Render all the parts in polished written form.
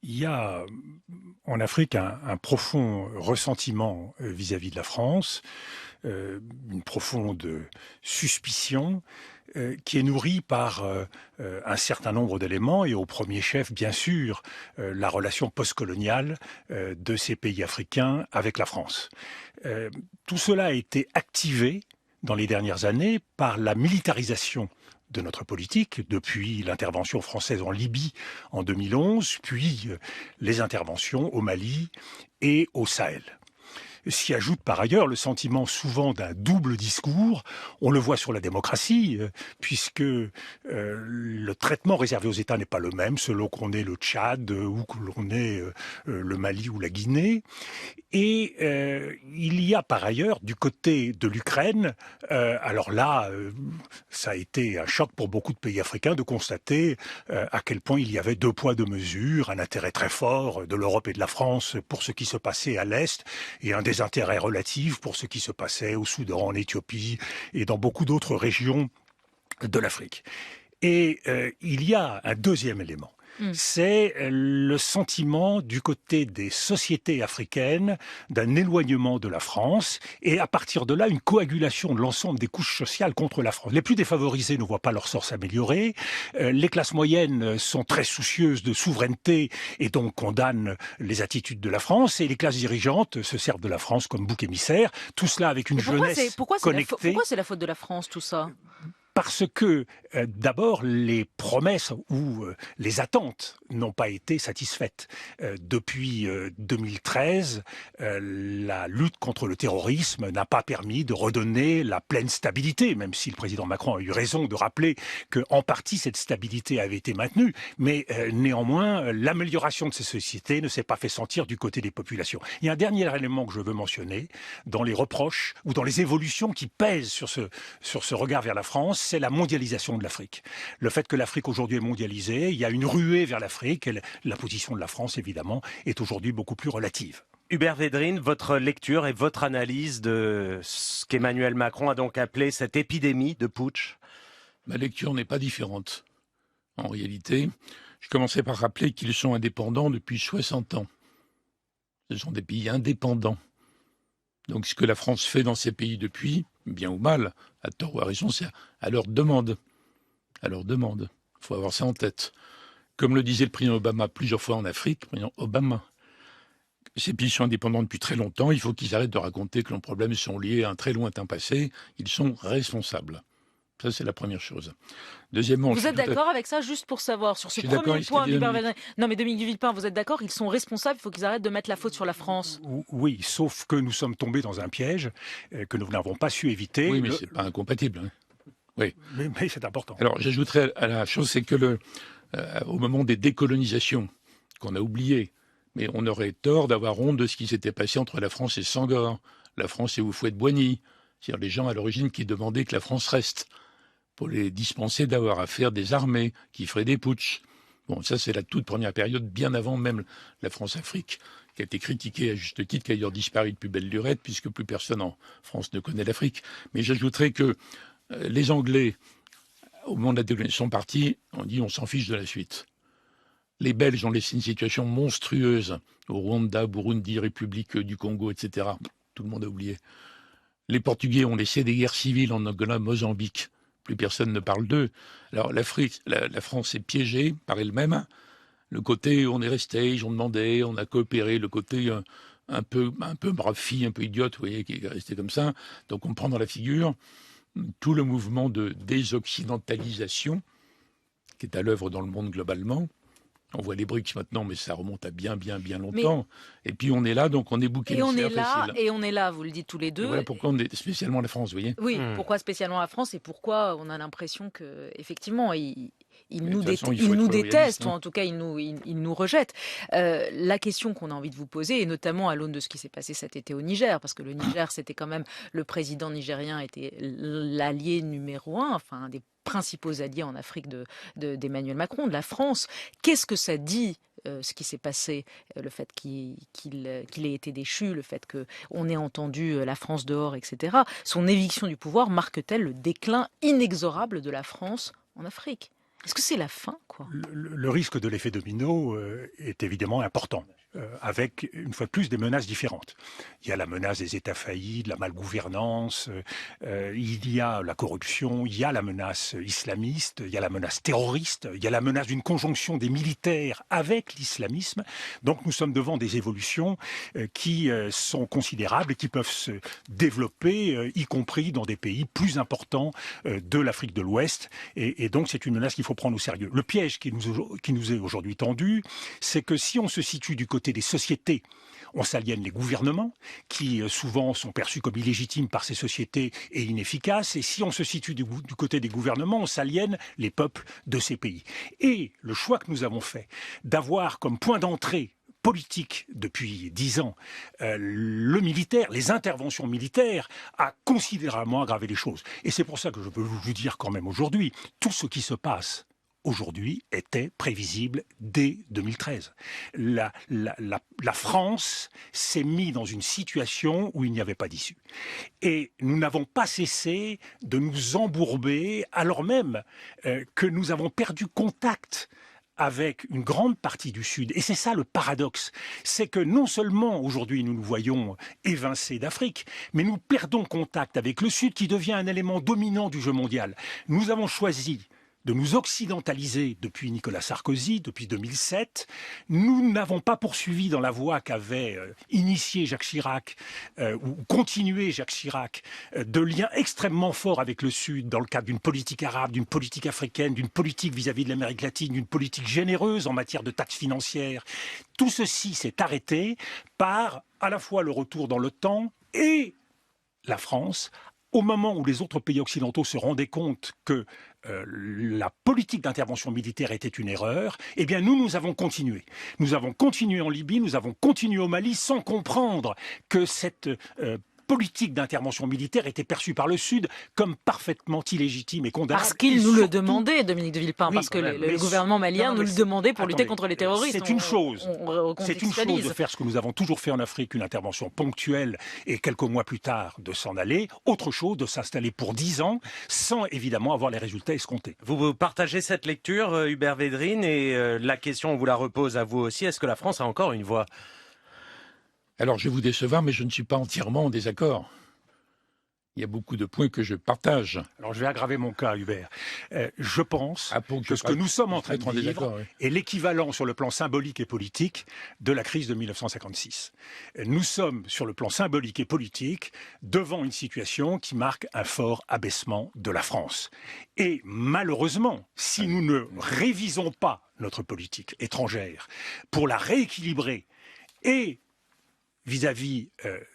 Il y a en Afrique un profond ressentiment vis-à-vis de la France, une profonde suspicion qui est nourrie par un certain nombre d'éléments et au premier chef, bien sûr, la relation postcoloniale de ces pays africains avec la France. Tout cela a été activé dans les dernières années par la militarisation de notre politique, depuis l'intervention française en Libye en 2011, puis les interventions au Mali et au Sahel. S'y ajoute par ailleurs le sentiment souvent d'un double discours. On le voit sur la démocratie, puisque le traitement réservé aux États n'est pas le même selon qu'on est le Tchad ou que l'on est le Mali ou la Guinée. Et il y a par ailleurs du côté de l'Ukraine, alors là, ça a été un choc pour beaucoup de pays africains de constater à quel point il y avait deux poids deux mesures, un intérêt très fort de l'Europe et de la France pour ce qui se passait à l'Est et un désintérêt relatif pour ce qui se passait au Soudan, en Éthiopie et dans beaucoup d'autres régions de l'Afrique. Et il y a un deuxième élément. C'est le sentiment du côté des sociétés africaines d'un éloignement de la France et à partir de là une coagulation de l'ensemble des couches sociales contre la France. Les plus défavorisés ne voient pas leur sort s'améliorer, les classes moyennes sont très soucieuses de souveraineté et donc condamnent les attitudes de la France et les classes dirigeantes se servent de la France comme bouc émissaire, tout cela avec une jeunesse connectée. Pourquoi c'est la faute de la France tout ça? Parce que, d'abord, les promesses ou les attentes n'ont pas été satisfaites. Depuis 2013, la lutte contre le terrorisme n'a pas permis de redonner la pleine stabilité, même si le président Macron a eu raison de rappeler qu'en partie cette stabilité avait été maintenue. Mais néanmoins, l'amélioration de ces sociétés ne s'est pas fait sentir du côté des populations. Il y a un dernier élément que je veux mentionner dans les reproches ou dans les évolutions qui pèsent sur ce regard vers la France, c'est la mondialisation de l'Afrique. Le fait que l'Afrique aujourd'hui est mondialisée, il y a une ruée vers l'Afrique et la position de la France, évidemment, est aujourd'hui beaucoup plus relative. Hubert Védrine, votre lecture et votre analyse de ce qu'Emmanuel Macron a donc appelé cette épidémie de putsch? Ma lecture n'est pas différente. En réalité, je commençais par rappeler qu'ils sont indépendants depuis 60 ans. Ce sont des pays indépendants. Donc ce que la France fait dans ces pays depuis, bien ou mal, à tort ou à raison, c'est à leur demande. À leur demande. Il faut avoir ça en tête. Comme le disait le président Obama plusieurs fois en Afrique, le président Obama, ces pays sont indépendants depuis très longtemps, il faut qu'ils arrêtent de raconter que leurs problèmes sont liés à un très lointain passé, ils sont responsables. Ça, c'est la première chose. Deuxièmement, vous êtes d'accord avec ça, juste pour savoir, sur ce premier point d'Hubert Védrine? Non, mais Dominique de Villepin, vous êtes d'accord? Ils sont responsables, il faut qu'ils arrêtent de mettre la faute sur la France. Oui, sauf que nous sommes tombés dans un piège que nous n'avons pas su éviter. Oui, mais c'est pas incompatible. Hein. Oui. Mais c'est important. Alors, j'ajouterais à la chose, c'est que au moment des décolonisations, qu'on a oublié, mais on aurait tort d'avoir honte de ce qui s'était passé entre la France et Senghor, la France et Houphouët-Boigny, c'est-à-dire les gens à l'origine qui demandaient que la France reste, pour les dispenser d'avoir à faire des armées qui feraient des putschs. Bon, ça c'est la toute première période, bien avant même la France-Afrique, qui a été critiquée à juste titre, qui a d'ailleurs disparu de plus belle lurette, puisque plus personne en France ne connaît l'Afrique. Mais j'ajouterais que les Anglais, au moment de la décolonisation, sont partis, on dit on s'en fiche de la suite. Les Belges ont laissé une situation monstrueuse au Rwanda, Burundi, République du Congo, etc. Tout le monde a oublié. Les Portugais ont laissé des guerres civiles en Angola, Mozambique. Plus personne ne parle d'eux. Alors l'Afrique, la France est piégée par elle-même. Le côté on est resté, ils ont demandé, on a coopéré. Le côté un peu brave fille, un peu idiote, vous voyez, qui est resté comme ça. Donc on prend dans la figure tout le mouvement de désoccidentalisation qui est à l'œuvre dans le monde globalement. On voit les BRICS maintenant, mais ça remonte à bien longtemps. Et puis on est là, donc on est bouqué. Et on est là, vous le dites tous les deux. Et voilà pourquoi on est spécialement la France, vous voyez. Oui, pourquoi spécialement la France et pourquoi on a l'impression que effectivement il nous déteste, ou en tout cas il nous rejette. La question qu'on a envie de vous poser, et notamment à l'aune de ce qui s'est passé cet été au Niger, parce que le Niger, c'était quand même, le président nigérien était l'allié numéro 1, enfin un des principaux alliés en Afrique d'Emmanuel Macron, de la France. Qu'est-ce que ça dit, ce qui s'est passé, le fait qu'il ait été déchu, le fait qu'on ait entendu la France dehors, etc. Son éviction du pouvoir marque-t-elle le déclin inexorable de la France en Afrique? Est-ce que c'est la fin, quoi? Le risque de l'effet domino est évidemment important, avec, une fois de plus, des menaces différentes. Il y a la menace des États faillis, de la malgouvernance, il y a la corruption, il y a la menace islamiste, il y a la menace terroriste, il y a la menace d'une conjonction des militaires avec l'islamisme. Donc nous sommes devant des évolutions qui sont considérables et qui peuvent se développer, y compris dans des pays plus importants de l'Afrique de l'Ouest. Et donc c'est une menace qu'il faut prendre au sérieux. Le piège qui nous est aujourd'hui tendu, c'est que si on se situe du côté des sociétés, on s'aliène les gouvernements, qui souvent sont perçus comme illégitimes par ces sociétés et inefficaces. Et si on se situe du côté des gouvernements, on s'aliène les peuples de ces pays. Et le choix que nous avons fait d'avoir comme point d'entrée politique depuis 10 ans, le militaire, les interventions militaires, a considérablement aggravé les choses. Et c'est pour ça que je peux vous dire quand même aujourd'hui, tout ce qui se passe aujourd'hui était prévisible dès 2013. La France s'est mise dans une situation où il n'y avait pas d'issue. Et nous n'avons pas cessé de nous embourber alors même que nous avons perdu contact avec une grande partie du Sud. Et c'est ça le paradoxe. C'est que non seulement aujourd'hui nous nous voyons évincés d'Afrique, mais nous perdons contact avec le Sud qui devient un élément dominant du jeu mondial. Nous avons choisi de nous occidentaliser depuis Nicolas Sarkozy, depuis 2007. Nous n'avons pas poursuivi dans la voie qu'avait initié Jacques Chirac, ou continué Jacques Chirac, de liens extrêmement forts avec le Sud, dans le cadre d'une politique arabe, d'une politique africaine, d'une politique vis-à-vis de l'Amérique latine, d'une politique généreuse en matière de taxes financières. Tout ceci s'est arrêté par à la fois le retour dans le temps et la France, au moment où les autres pays occidentaux se rendaient compte que la politique d'intervention militaire était une erreur, eh bien nous avons continué. Nous avons continué en Libye, nous avons continué au Mali sans comprendre que cette politique d'intervention militaire était perçue par le Sud comme parfaitement illégitime et condamnable. Parce qu'il nous le demandait, Dominique de Villepin, oui, parce que le gouvernement malien nous le demandait pour lutter contre les terroristes. C'est une chose de faire ce que nous avons toujours fait en Afrique, une intervention ponctuelle et quelques mois plus tard de s'en aller. Autre chose de s'installer pour 10 ans sans évidemment avoir les résultats escomptés. Vous partagez cette lecture, Hubert Védrine, et la question, on vous la repose à vous aussi, est-ce que la France a encore une voix ? Alors, je vais vous décevoir, mais je ne suis pas entièrement en désaccord. Il y a beaucoup de points que je partage. Alors, je vais aggraver mon cas, Hubert. Je pense que ce que nous sommes en train de vivre est l'équivalent sur le plan symbolique et politique de la crise de 1956. Nous sommes, sur le plan symbolique et politique, devant une situation qui marque un fort abaissement de la France. Et malheureusement, si nous ne révisons pas notre politique étrangère pour la rééquilibrer et vis-à-vis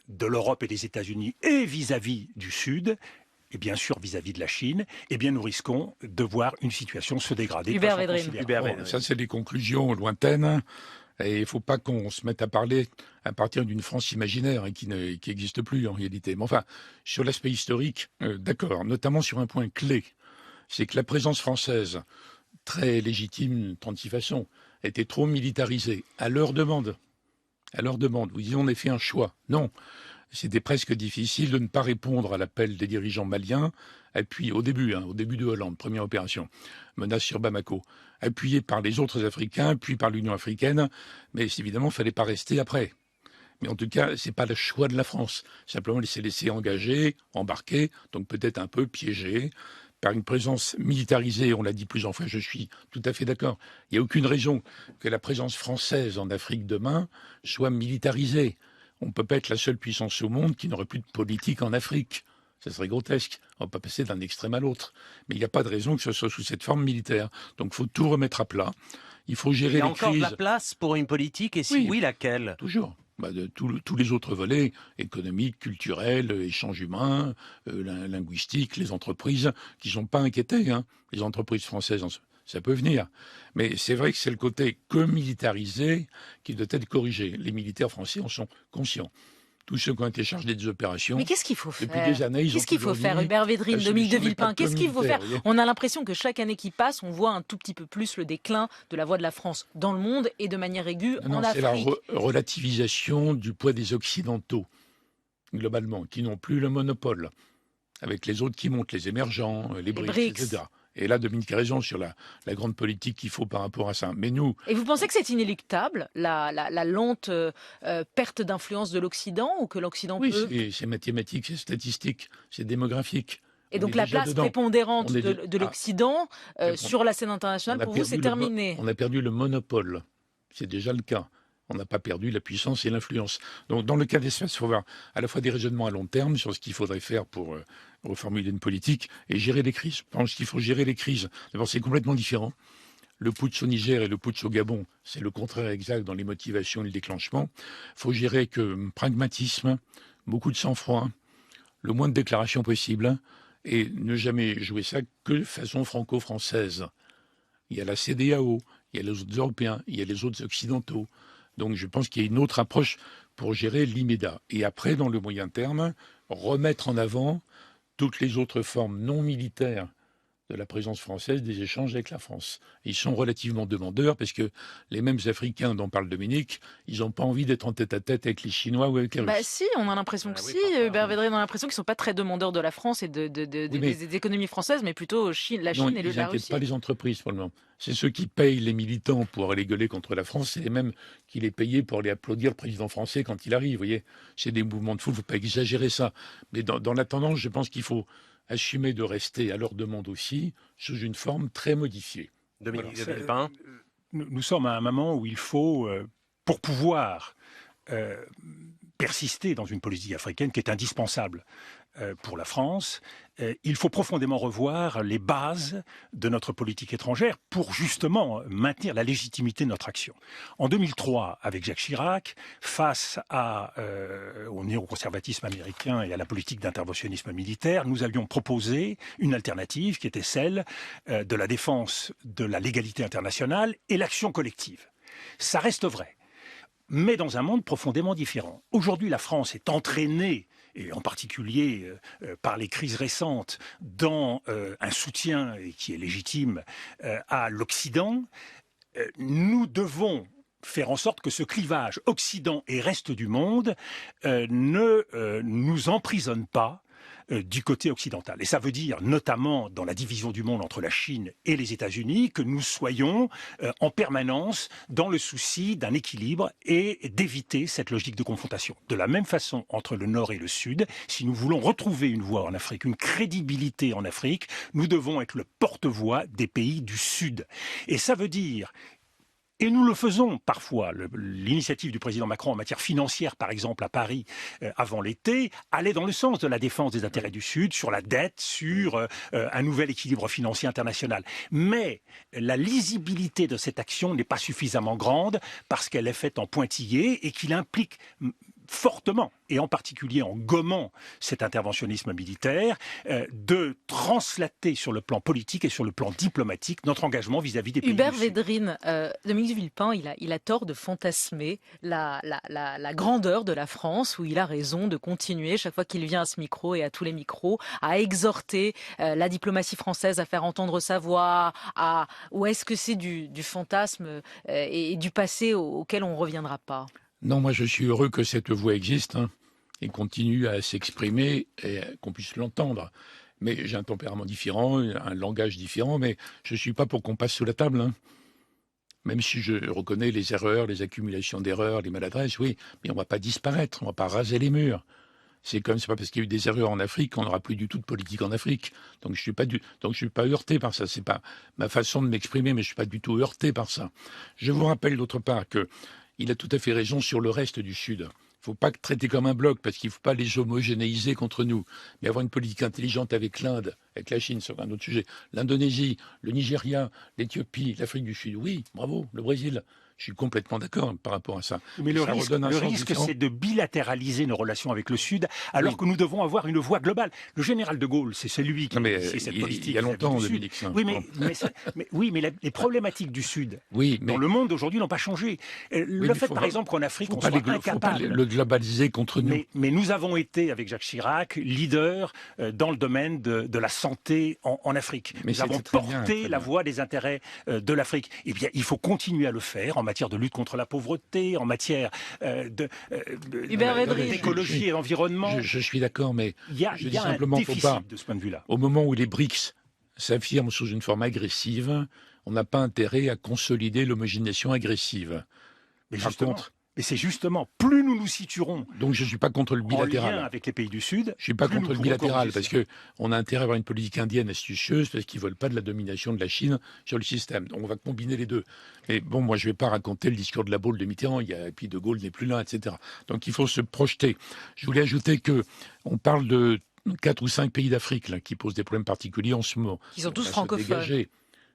de l'Europe et des États-Unis et vis-à-vis du Sud, et bien sûr vis-à-vis de la Chine, eh bien nous risquons de voir une situation se dégrader. Hubert Védrine. Ça, c'est des conclusions lointaines. Et il ne faut pas qu'on se mette à parler à partir d'une France imaginaire qui n'existe plus en réalité. Mais enfin, sur l'aspect historique, d'accord, notamment sur un point clé, c'est que la présence française, très légitime, 36 façons, était trop militarisée à leur demande. À leur demande, vous disiez on a fait un choix. Non, c'était presque difficile de ne pas répondre à l'appel des dirigeants maliens, appuyés au début de Hollande, première opération, menace sur Bamako, appuyé par les autres Africains, puis par l'Union africaine, mais évidemment, il ne fallait pas rester après. Mais en tout cas, ce n'est pas le choix de la France. Simplement, s'est laissé engager, embarquer, donc peut-être un peu piégé, par une présence militarisée, on l'a dit plusieurs fois, je suis tout à fait d'accord. Il n'y a aucune raison que la présence française en Afrique demain soit militarisée. On ne peut pas être la seule puissance au monde qui n'aurait plus de politique en Afrique. Ça serait grotesque. On ne peut pas passer d'un extrême à l'autre. Mais il n'y a pas de raison que ce soit sous cette forme militaire. Donc il faut tout remettre à plat. Il faut gérer les crises. Il y a encore de la place pour une politique, et si oui, laquelle ? Toujours. De tous les autres volets, économiques, culturels, échanges humains, linguistiques, les entreprises, qui ne sont pas inquiétées. Les entreprises françaises, ça peut venir. Mais c'est vrai que c'est le côté que militarisé qui doit être corrigé. Les militaires français en sont conscients. Tous ceux qui ont été chargés des opérations. Mais qu'est-ce qu'il faut faire ? Depuis des années, qu'est-ce qu'il faut faire, Hubert Védrine, Dominique de Villepin ? Qu'est-ce qu'il faut faire ? On a l'impression que chaque année qui passe, on voit un tout petit peu plus le déclin de la voix de la France dans le monde et de manière aiguë en Afrique. C'est la relativisation du poids des Occidentaux, globalement, qui n'ont plus le monopole, avec les autres qui montent, les émergents, les BRICS, etc. Et là, Dominique a raison sur la grande politique qu'il faut par rapport à ça. Mais nous... Et vous pensez que c'est inéluctable, la lente perte d'influence de l'Occident, ou que l'Occident peut... Oui, c'est mathématique, c'est statistique, c'est démographique. Et donc la place prépondérante de l'Occident sur la scène internationale, pour vous, c'est terminé. On a perdu le monopole. C'est déjà le cas. On n'a pas perdu la puissance et l'influence. Donc, dans le cas d'espèce, il faut voir à la fois des raisonnements à long terme sur ce qu'il faudrait faire pour reformuler une politique et gérer les crises. Je pense qu'il faut gérer les crises. D'abord, c'est complètement différent. Le putsch au Niger et le putsch au Gabon, c'est le contraire exact dans les motivations et le déclenchement. Il faut gérer que pragmatisme, beaucoup de sang-froid, le moins de déclarations possible et ne jamais jouer ça que de façon franco-française. Il y a la CEDEAO, il y a les autres Européens, il y a les autres Occidentaux. Donc je pense qu'il y a une autre approche pour gérer l'immédiat. Et après, dans le moyen terme, remettre en avant toutes les autres formes non militaires de la présence française, des échanges avec la France. Ils sont relativement demandeurs parce que les mêmes Africains dont parle Dominique, ils n'ont pas envie d'être en tête-à-tête avec les Chinois ou avec les Russes. Bah si, on a l'impression que si. Hubert Védrine, on a l'impression qu'ils ne sont pas très demandeurs de la France et des économies françaises, mais plutôt la Chine et la Russie. Non, ils n'inquiètent pas les entreprises pour le moment. C'est ceux qui payent les militants pour aller gueuler contre la France, c'est les mêmes qui les payaient pour aller applaudir le président français quand il arrive. Vous voyez, c'est des mouvements de foule, il ne faut pas exagérer ça. Mais dans la tendance, je pense qu'il faut assumer de rester à leur demande aussi, sous une forme très modifiée. Dominique de Villepin. Nous sommes à un moment où il faut, pour pouvoir persister dans une politique africaine qui est indispensable pour la France, il faut profondément revoir les bases de notre politique étrangère pour justement maintenir la légitimité de notre action. En 2003, avec Jacques Chirac, face au néoconservatisme américain et à la politique d'interventionnisme militaire, nous avions proposé une alternative qui était celle de la défense de la légalité internationale et l'action collective. Ça reste vrai, mais dans un monde profondément différent. Aujourd'hui, la France est entraînée, et en particulier par les crises récentes, dans un soutien qui est légitime à l'Occident. Nous devons faire en sorte que ce clivage Occident et reste du monde ne nous emprisonne pas du côté occidental. Et ça veut dire, notamment dans la division du monde entre la Chine et les États-Unis, que nous soyons en permanence dans le souci d'un équilibre et d'éviter cette logique de confrontation. De la même façon, entre le Nord et le Sud, si nous voulons retrouver une voix en Afrique, une crédibilité en Afrique, nous devons être le porte-voix des pays du Sud. Et ça veut dire... Et nous le faisons parfois. L'initiative du président Macron en matière financière, par exemple, à Paris, avant l'été, allait dans le sens de la défense des intérêts du Sud, sur la dette, sur un nouvel équilibre financier international. Mais la lisibilité de cette action n'est pas suffisamment grande parce qu'elle est faite en pointillé et qu'il implique fortement, et en particulier en gommant cet interventionnisme militaire, de translater sur le plan politique et sur le plan diplomatique notre engagement vis-à-vis des pays Hubert du Sud. Védrine, Dominique de Villepin, il a tort de fantasmer la grandeur de la France, où il a raison de continuer, chaque fois qu'il vient à ce micro et à tous les micros, à exhorter la diplomatie française à faire entendre sa voix, ou est-ce que c'est du fantasme et du passé auquel on ne reviendra pas ? Non, moi je suis heureux que cette voix existe et continue à s'exprimer et qu'on puisse l'entendre. Mais j'ai un tempérament différent, un langage différent, mais je ne suis pas pour qu'on passe sous la table. Même si je reconnais les erreurs, les accumulations d'erreurs, les maladresses, oui, mais on ne va pas disparaître, on ne va pas raser les murs. C'est pas parce qu'il y a eu des erreurs en Afrique qu'on n'aura plus du tout de politique en Afrique. Donc je suis pas heurté par ça. C'est pas ma façon de m'exprimer, mais je suis pas du tout heurté par ça. Je vous rappelle d'autre part que il a tout à fait raison sur le reste du Sud. Il ne faut pas traiter comme un bloc, parce qu'il ne faut pas les homogénéiser contre nous, mais avoir une politique intelligente avec l'Inde, avec la Chine, sur un autre sujet, l'Indonésie, le Nigeria, l'Éthiopie, l'Afrique du Sud. Oui, bravo, le Brésil. Je suis complètement d'accord par rapport à ça. Mais le risque, c'est de bilatéraliser nos relations avec le Sud, alors que nous devons avoir une voix globale. Le général de Gaulle, c'est celui qui a initié cette politique. Il y a longtemps, Dominique. Oui, mais les problématiques du Sud, dans le monde aujourd'hui, n'ont pas changé. Le fait, par exemple, qu'en Afrique, on soit incapable... Il ne faut pas le globaliser contre nous. Mais nous avons été, avec Jacques Chirac, leader dans le domaine de la santé en Afrique. Nous avons porté la voix des intérêts de l'Afrique. Eh bien, il faut continuer à le faire en matière de lutte contre la pauvreté, en matière d'écologie et d'environnement. Je suis d'accord, mais il y a un déficit de ce point de vue-là. Au moment où les BRICS s'affirme sous une forme agressive, on n'a pas intérêt à consolider l'homogénéisation agressive. Mais c'est justement, plus nous nous situerons. Donc je ne suis pas contre le bilatéral. En lien avec les pays du Sud. Je ne suis pas contre le bilatéral parce qu'on a intérêt à avoir une politique indienne astucieuse parce qu'ils ne veulent pas de la domination de la Chine sur le système. Donc on va combiner les deux. Mais bon, moi je ne vais pas raconter le discours de la Baule de Mitterrand. Et puis De Gaulle n'est plus là, etc. Donc il faut se projeter. Je voulais ajouter qu'on parle de 4 ou 5 pays d'Afrique là, qui posent des problèmes particuliers en ce moment. Ils sont tous francophones.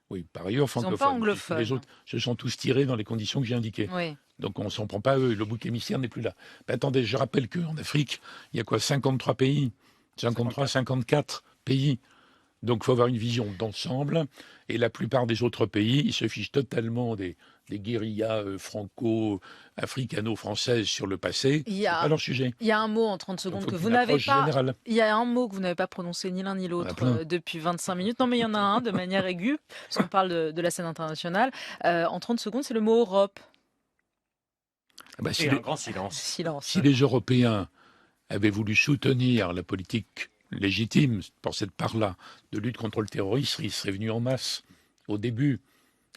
Oui, par ailleurs francophones. Ils sont pas anglophones. Les autres se sont tous tirés dans les conditions que j'ai indiquées. Oui. Donc on ne s'en prend pas à eux, le bouc émissaire n'est plus là. Mais attendez, je rappelle qu'en Afrique, il y a quoi, 53 pays 53, 54 pays. Donc il faut avoir une vision d'ensemble. Et la plupart des autres pays, ils se fichent totalement des guérillas franco-africano-françaises sur le passé. C'est pas leur sujet. Il y a un mot en 30 secondes que vous n'avez pas. Il y a un mot que vous n'avez pas prononcé ni l'un ni l'autre depuis 25 minutes. Non, mais il y en a un de manière aiguë, parce qu'on parle de la scène internationale. En 30 secondes, c'est le mot Europe. Et un grand silence. Si les Européens avaient voulu soutenir la politique légitime, pour cette part-là, de lutte contre le terrorisme, ils seraient venus en masse au début.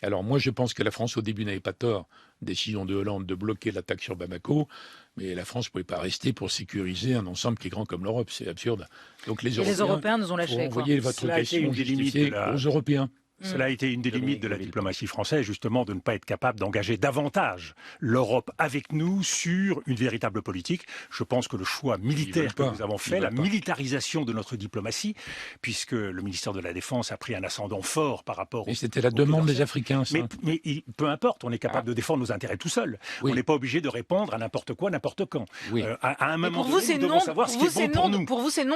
Alors moi, je pense que la France, au début, n'avait pas tort. Décision de Hollande de bloquer l'attaque sur Bamako, mais la France ne pouvait pas rester pour sécuriser un ensemble qui est grand comme l'Europe. C'est absurde. Donc les Européens nous ont lâchés. Envoyez votre question justifiée aux Européens. Cela a été une des limites de la diplomatie française, justement, de ne pas être capable d'engager davantage l'Europe avec nous sur une véritable politique. Je pense que le choix militaire que nous avons fait, la militarisation de notre diplomatie, puisque le ministère de la Défense a pris un ascendant fort par rapport... Mais c'était la demande des Africains, ça. Mais peu importe, on est capable de défendre nos intérêts tout seul. Oui. On n'est pas obligé de répondre à n'importe quoi, n'importe quand. Oui. À un moment donné, nous devons savoir ce qui est bon pour nous. Pour vous, c'est non.